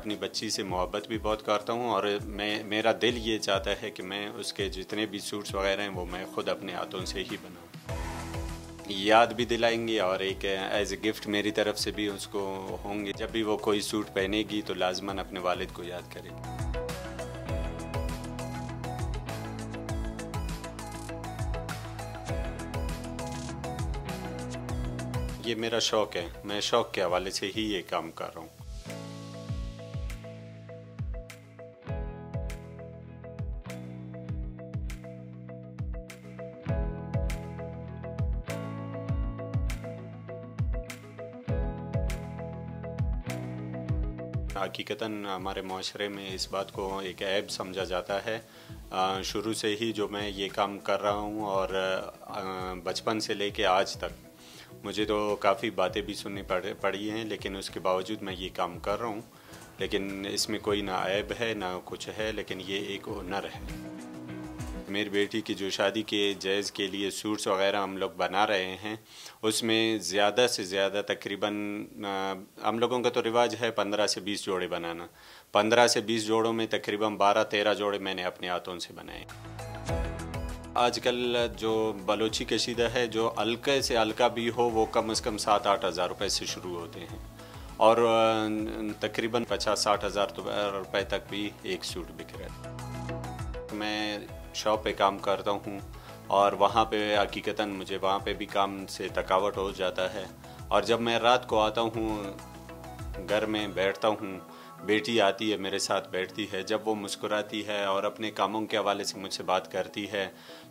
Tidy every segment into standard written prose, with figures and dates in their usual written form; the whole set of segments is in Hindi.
अपनी बच्ची से मोहब्बत भी बहुत करता हूँ और मेरा दिल ये चाहता है कि मैं उसके जितने भी सूट्स वगैरह हैं वो मैं ख़ुद अपने हाथों से ही बनाऊँ। याद भी दिलाएंगे और एक एज ए गिफ्ट मेरी तरफ से भी उसको होंगे। जब भी वो कोई सूट पहनेगी तो लाजमन अपने वालिद को याद करेगी। ये मेरा शौक़ है, मैं शौक़ के हवाले से ही ये काम कर रहा हूँ। हकीकतन हमारे माशरे में इस बात को एक ऐब समझा जाता है। शुरू से ही जो मैं ये काम कर रहा हूँ और बचपन से लेके आज तक मुझे तो काफ़ी बातें भी सुननी पड़ी हैं, लेकिन उसके बावजूद मैं ये काम कर रहा हूँ। लेकिन इसमें कोई ना ऐब है ना कुछ है, लेकिन ये एक हुनर है। मेरी बेटी की जो शादी के जहेज़ के लिए सूट्स वगैरह हम लोग बना रहे हैं, उसमें ज़्यादा से ज़्यादा तकरीबन हम लोगों का तो रिवाज है 15 से 20 जोड़े बनाना। 15 से 20 जोड़ों में तकरीबन 12-13 जोड़े मैंने अपने हाथों से बनाए। आजकल जो बलोची कशीदा है, जो हल्के से हल्का भी हो, वो कम से कम 7-8 हज़ार रुपये से शुरू होते हैं और तकरीबन 50-60 हज़ार रुपये तक भी एक सूट बिक रहा है। मैं शॉप पे काम करता हूँ और वहाँ पे हकीकतन मुझे वहाँ पे भी काम से थकावट हो जाता है और जब मैं रात को आता हूँ, घर में बैठता हूँ, बेटी आती है मेरे साथ बैठती है, जब वो मुस्कुराती है और अपने कामों के हवाले से मुझसे बात करती है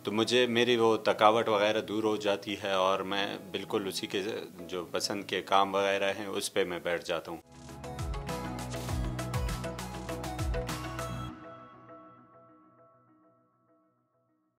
तो मुझे मेरी वो थकावट वगैरह दूर हो जाती है और मैं बिल्कुल उसी के जो पसंद के काम वगैरह हैं उस पे मैं बैठ जाता हूँ।